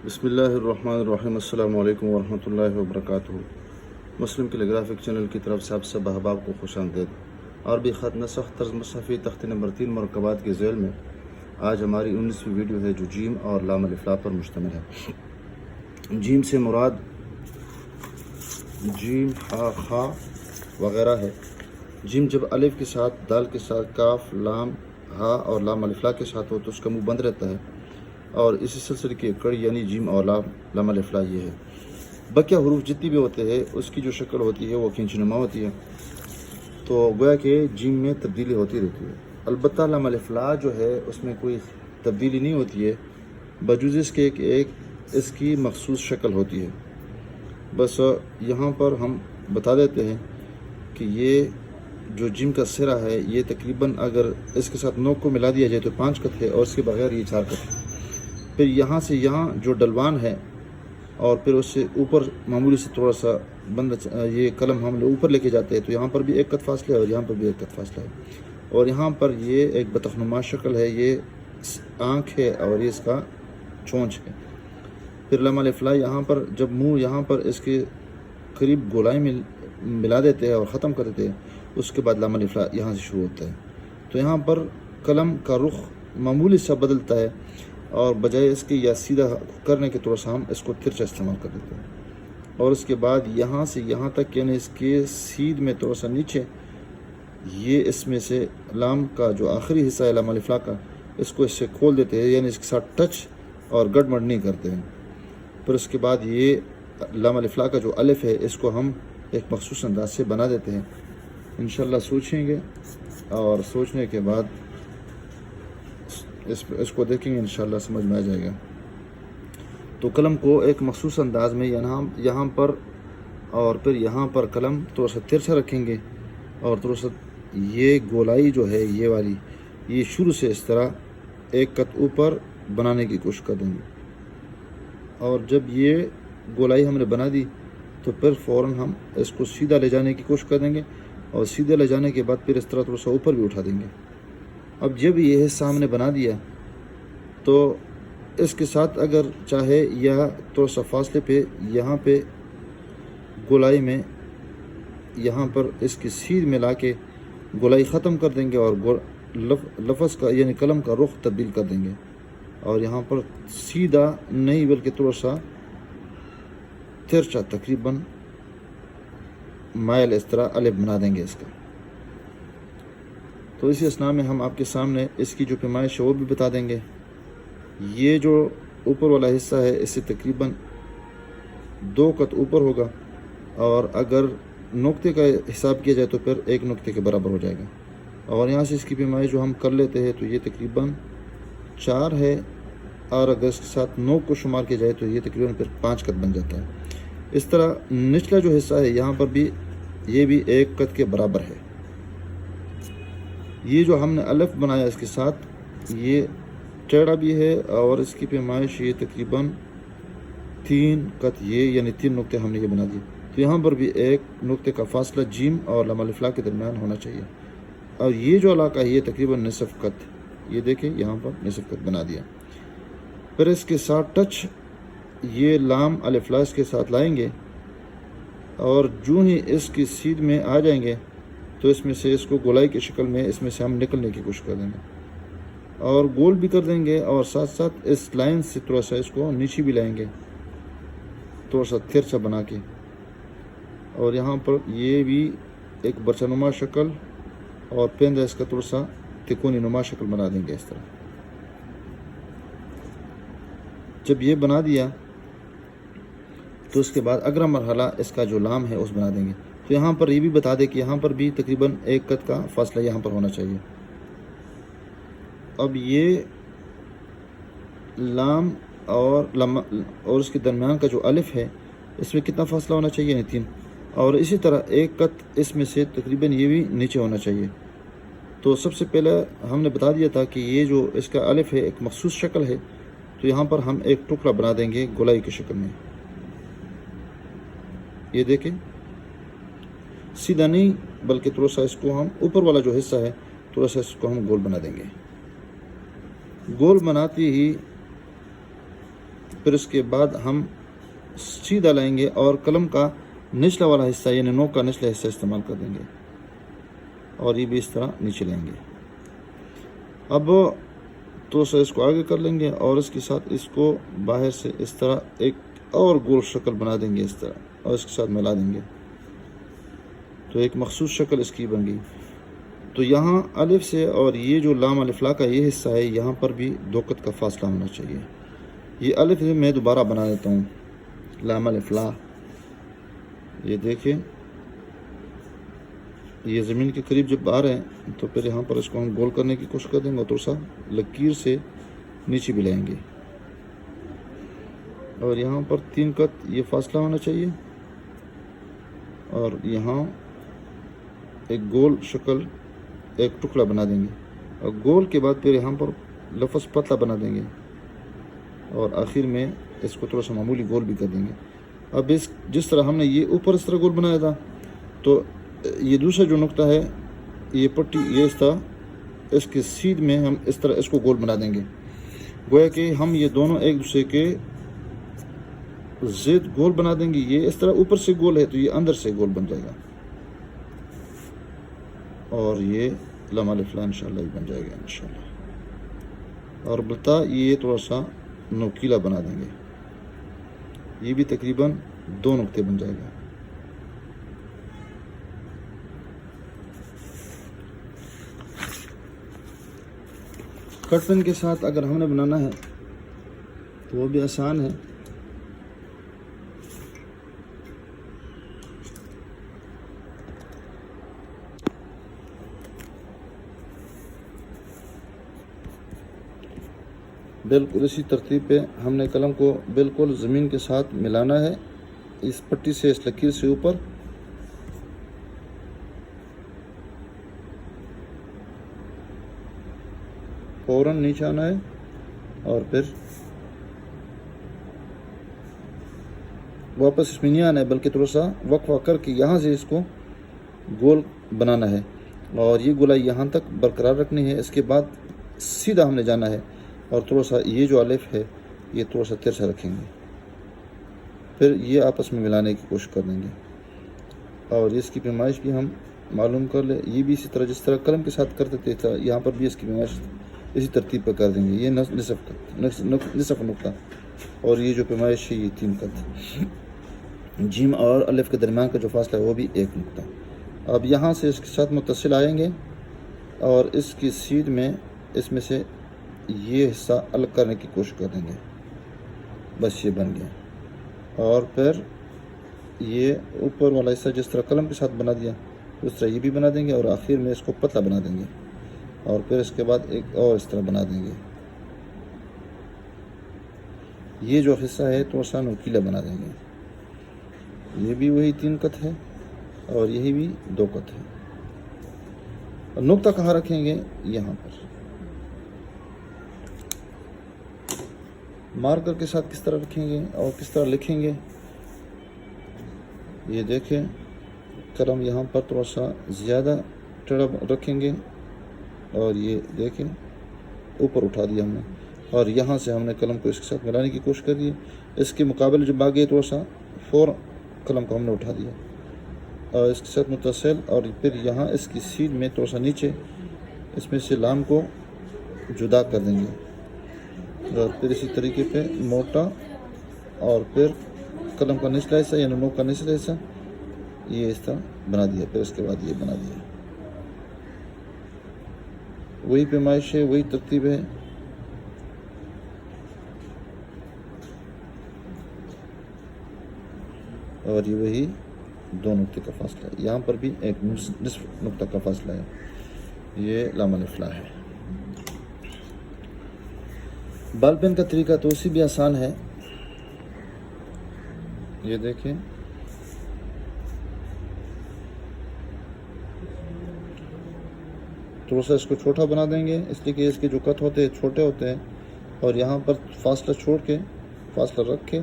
بسم اللہ الرحمن الرحیم۔ السلام علیکم ورحمۃ اللہ وبرکاتہ۔ مسلم کیلیگرافک چینل کی طرف سے آپ سب احباب کو خوش آمدید۔ اور بھی خط نسخ طرز مصحفی تختی نمبر 3 مرکبات کے ذیل میں آج ہماری 19ویں ویڈیو ہے جو جیم اور لام الف پر مشتمل ہے۔ جیم سے مراد جیم، ہا، خا وغیرہ ہے۔ جیم جب الف کے ساتھ، دال کے ساتھ، کاف، لام، ہا اور لام الف کے ساتھ ہو تو اس کا منہ بند رہتا ہے، اور اسی سلسلے کی کڑی یعنی جیم اور لام الف یہ ہے۔ بقیہ حروف جتنی بھی ہوتے ہیں اس کی جو شکل ہوتی ہے وہ کھینچ نما ہوتی ہے، تو گویا کہ جیم میں تبدیلی ہوتی رہتی ہے۔ البتہ لام الف جو ہے اس میں کوئی تبدیلی نہیں ہوتی ہے، بجوز اس کے کہ ایک اس کی مخصوص شکل ہوتی ہے۔ بس یہاں پر ہم بتا دیتے ہیں کہ یہ جو جیم کا سرا ہے یہ تقریباً اگر اس کے ساتھ نوک کو ملا دیا جائے تو 5 قط ہے، اور اس کے بغیر یہ 4 قط ہے۔ پھر یہاں سے یہاں جو ڈلوان ہے اور پھر اس سے اوپر معمولی سے تھوڑا سا بند، یہ قلم ہم لوگ اوپر لے کے جاتے ہیں تو یہاں پر بھی 1 قط فاصلہ ہے اور یہاں پر بھی 1 قط فاصلہ ہے، اور یہاں پر یہ ایک بطخنما شکل ہے، یہ آنکھ ہے اور یہ اس کا چونچ ہے۔ پھر لام الف یہاں پر جب منہ یہاں پر اس کے قریب گولائی میں ملا دیتے ہیں اور ختم کر دیتے ہیں، اس کے بعد لام الف یہاں سے شروع ہوتا ہے، تو یہاں پر قلم کا رخ معمولی سا بدلتا ہے، اور بجائے اس کے یا سیدھا کرنے کے طور سے ہم اس کو ترچا استعمال کر دیتے ہیں، اور اس کے بعد یہاں سے یہاں تک یعنی اس کے سیدھ میں تھوڑا سا نیچے، یہ اس میں سے لام کا جو آخری حصہ ہے لام الف کا، اس کو اس سے کھول دیتے ہیں، یعنی اس کے ساتھ ٹچ اور گڑبڑ نہیں کرتے ہیں۔ پھر اس کے بعد یہ لام الف کا جو الف ہے اس کو ہم ایک مخصوص انداز سے بنا دیتے ہیں۔ انشاءاللہ سوچیں گے اور سوچنے کے بعد اس کو دیکھیں گے، انشاءاللہ سمجھ میں آ جائے گا۔ تو قلم کو ایک مخصوص انداز میں یہاں پر اور پھر یہاں پر قلم تھوڑا سا ترچھا رکھیں گے، اور تھوڑا سا یہ گولائی جو ہے یہ والی، یہ شروع سے اس طرح 1 قط اوپر بنانے کی کوشش کر دیں گے، اور جب یہ گولائی ہم نے بنا دی تو پھر فوراً ہم اس کو سیدھا لے جانے کی کوشش کر دیں گے، اور سیدھا لے جانے کے بعد پھر اس طرح تھوڑا سا اوپر بھی اٹھا دیں گے۔ اب جب یہ حصہ ہم نے بنا دیا تو اس کے ساتھ اگر چاہے یا تھوڑا سا فاصلے پہ یہاں پہ گولائی میں یہاں پر اس کی سیدھ میں لا کے گولائی ختم کر دیں گے، اور لفظ کا یعنی قلم کا رخ تبدیل کر دیں گے، اور یہاں پر سیدھا نہیں بلکہ تھوڑا سا ترچا تقریباً مائل اس طرح الف بنا دیں گے اس کا۔ تو اسی اسنا میں ہم آپ کے سامنے اس کی جو پیمائش ہے وہ بھی بتا دیں گے۔ یہ جو اوپر والا حصہ ہے اس سے تقریباً 2 قط اوپر ہوگا، اور اگر نقطے کا حساب کیا جائے تو پھر 1 نقطے کے برابر ہو جائے گا، اور یہاں سے اس کی پیمائش جو ہم کر لیتے ہیں تو یہ تقریباً 4 ہے، اور اگر اس کے ساتھ 9 کو شمار کیا جائے تو یہ تقریباً پھر 5 قط بن جاتا ہے۔ اس طرح نچلا جو حصہ ہے یہاں پر بھی یہ بھی 1 قط کے برابر ہے۔ یہ جو ہم نے الف بنایا اس کے ساتھ یہ ٹیڑھا بھی ہے، اور اس کی پیمائش یہ تقریباً 3 قط، یہ یعنی 3 نقطے ہم نے یہ بنا دیے، تو یہاں پر بھی 1 نقطے کا فاصلہ جیم اور لام الف کے درمیان ہونا چاہیے، اور یہ جو علاقہ ہے یہ تقریباً نصف قط، یہ دیکھیں یہاں پر نصف قط بنا دیا۔ پھر اس کے ساتھ ٹچ یہ لام الف اس کے ساتھ لائیں گے، اور جو ہی اس کی سیدھ میں آ جائیں گے تو اس میں سے اس کو گولائی کی شکل میں اس میں سے ہم نکلنے کی کوشش کر دیں گے، اور گول بھی کر دیں گے، اور ساتھ ساتھ اس لائن سے تھوڑا سا اس کو نیچے بھی لائیں گے تھوڑا سا ترچا بنا کے، اور یہاں پر یہ بھی ایک برچہ نما شکل اور پیندہ اس کا تھوڑا سا تکونی نما شکل بنا دیں گے اس طرح۔ جب یہ بنا دیا تو اس کے بعد اگلا مرحلہ اس کا جو لام ہے اس بنا دیں گے، تو یہاں پر یہ بھی بتا دیں کہ یہاں پر بھی تقریباً 1 قط کا فاصلہ یہاں پر ہونا چاہیے۔ اب یہ لام اور اس کے درمیان کا جو الف ہے اس میں کتنا فاصلہ ہونا چاہیے، یعنی 3، اور اسی طرح 1 قط اس میں سے تقریباً یہ بھی نیچے ہونا چاہیے۔ تو سب سے پہلے ہم نے بتا دیا تھا کہ یہ جو اس کا الف ہے ایک مخصوص شکل ہے، تو یہاں پر ہم ایک ٹکڑا بنا دیں گے گولائی کی شکل میں، یہ دیکھیں سیدھا نہیں بلکہ تھوڑا سا اس کو ہم اوپر والا جو حصہ ہے تھوڑا سا اس کو ہم گول بنا دیں گے۔ گول بناتے ہی پھر اس کے بعد ہم سیدھا لائیں گے اور قلم کا نچلا والا حصہ یعنی نوک کا نچلا حصہ استعمال کر دیں گے اور یہ بھی اس طرح نیچے لیں گے. اب تو اس کو آگے کر لیں گے اور اس کے ساتھ اس کو باہر سے اس طرح ایک اور گول شکل بنا دیں گے اس طرح اور اس کے ساتھ ملا دیں گے تو ایک مخصوص شکل اس کی بن گئی. تو یہاں الف سے اور یہ جو لام الف لا کا یہ حصہ ہے یہاں پر بھی 2 قط کا فاصلہ ہونا چاہیے. یہ الف میں دوبارہ بنا دیتا ہوں لام الف لا. یہ دیکھیں یہ زمین کے قریب جب آ رہے ہیں تو پھر یہاں پر اس کو ہم گول کرنے کی کوشش کر دیں گے اور تھوڑا سا لکیر سے نیچے بھی لائیں گے اور یہاں پر 3 قط یہ فاصلہ ہونا چاہیے اور یہاں ایک گول شکل ایک ٹکڑا بنا دیں گے اور گول کے بعد پھر یہاں پر لفظ پتلا بنا دیں گے اور آخر میں اس کو تھوڑا سا معمولی گول بھی کر دیں گے. اب جس طرح ہم نے یہ اوپر اس طرح گول بنایا تھا تو یہ دوسرا جو نقطہ ہے یہ پٹی یہ اس طرح اس کے سیدھ میں ہم اس طرح اس کو گول بنا دیں گے گویا کہ ہم یہ دونوں ایک دوسرے کے ضد گول بنا دیں گے. یہ اس طرح اوپر سے گول ہے تو یہ اندر سے گول بن جائے گا اور یہ لام الف لا انشاءاللہ بھی بن جائے گا انشاءاللہ. اور بتا یہ تھوڑا سا نوکیلا بنا دیں گے یہ بھی تقریباً 2 نقطے بن جائے گا. کٹ پین کے ساتھ اگر ہم نے بنانا ہے تو وہ بھی آسان ہے. بالکل اسی ترتیب پہ ہم نے قلم کو بالکل زمین کے ساتھ ملانا ہے اس پٹی سے اس لکیر سے اوپر فوراً نیچے آنا ہے اور پھر واپس اس میں نہیں آنا ہے بلکہ تھوڑا سا وقفہ کر کے یہاں سے اس کو گول بنانا ہے اور یہ گولائی یہاں تک برقرار رکھنی ہے. اس کے بعد سیدھا ہم نے جانا ہے اور تھوڑا سا یہ جو الف ہے یہ تھوڑا سا ترچھا رکھیں گے پھر یہ آپس میں ملانے کی کوشش کر دیں گے اور اس کی پیمائش بھی ہم معلوم کر لیں. یہ بھی اسی طرح جس طرح قلم کے ساتھ کرتے تھے یہاں پر بھی اس کی پیمائش اسی ترتیب پر کر دیں گے. یہ نصف نقطہ اور یہ جو پیمائش ہے یہ 3 قط. جیم اور الف کے درمیان کا جو فاصلہ ہے وہ بھی 1 نقطہ. اب یہاں سے اس کے ساتھ متصل آئیں گے اور اس کی سیدھ میں اس میں سے یہ حصہ الگ کرنے کی کوشش کر دیں گے. بس یہ بن گیا اور پھر یہ اوپر والا حصہ جس طرح قلم کے ساتھ بنا دیا اس طرح یہ بھی بنا دیں گے اور آخر میں اس کو پتلا بنا دیں گے اور پھر اس کے بعد ایک اور اس طرح بنا دیں گے. یہ جو حصہ ہے تو آسان نوکیلا بنا دیں گے. یہ بھی وہی 3 قط ہے اور یہی بھی 2 قط ہے. اور نقطہ کہاں رکھیں گے یہاں پر. مارکر کے ساتھ کس طرح رکھیں گے اور کس طرح لکھیں گے یہ دیکھیں. قلم یہاں پر تھوڑا سا زیادہ ٹیڑھا رکھیں گے اور یہ دیکھیں اوپر اٹھا دیا ہم نے اور یہاں سے ہم نے قلم کو اس کے ساتھ ملانے کی کوشش کر دی. اس کے مقابلے جب آگے تھوڑا سا فوراً قلم کو ہم نے اٹھا دیا اور اس کے ساتھ متصل اور پھر یہاں اس کی سیدھ میں تھوڑا سا نیچے اس میں سے لام کو جدا کر دیں گے اور پھر اسی طریقے پہ موٹا اور پھر قلم کا نچلا حصہ یعنی نوک کا نچلا حصہ یہ اس طرح بنا دیا. پھر اس کے بعد یہ بنا دیا. وہی پیمائش ہے وہی ترتیب ہے. اور یہ وہی 2 نقطے کا فاصلہ ہے. یہاں پر بھی ایک نصف نقطہ کا فاصلہ ہے. یہ لام الف لا ہے. بال پین کا طریقہ تو اسی بھی آسان ہے. یہ دیکھیں تھوڑا سا اس کو چھوٹا بنا دیں گے اس لیے کہ اس کے جو قط ہوتے ہیں چھوٹے ہوتے ہیں اور یہاں پر فاصلہ چھوڑ کے فاصلہ رکھ کے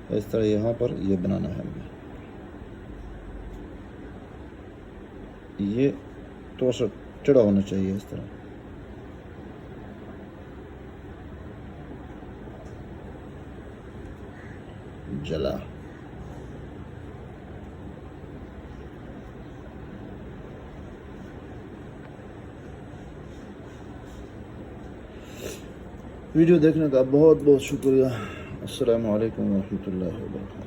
اس طرح یہاں پر یہ بنانا ہے ہمیں. یہ تھوڑا سا ٹیڑھا ہونا چاہیے اس طرح. جلا. ویڈیو دیکھنے کا بہت بہت شکریہ. السلام علیکم ورحمۃ اللہ وبرکاتہ.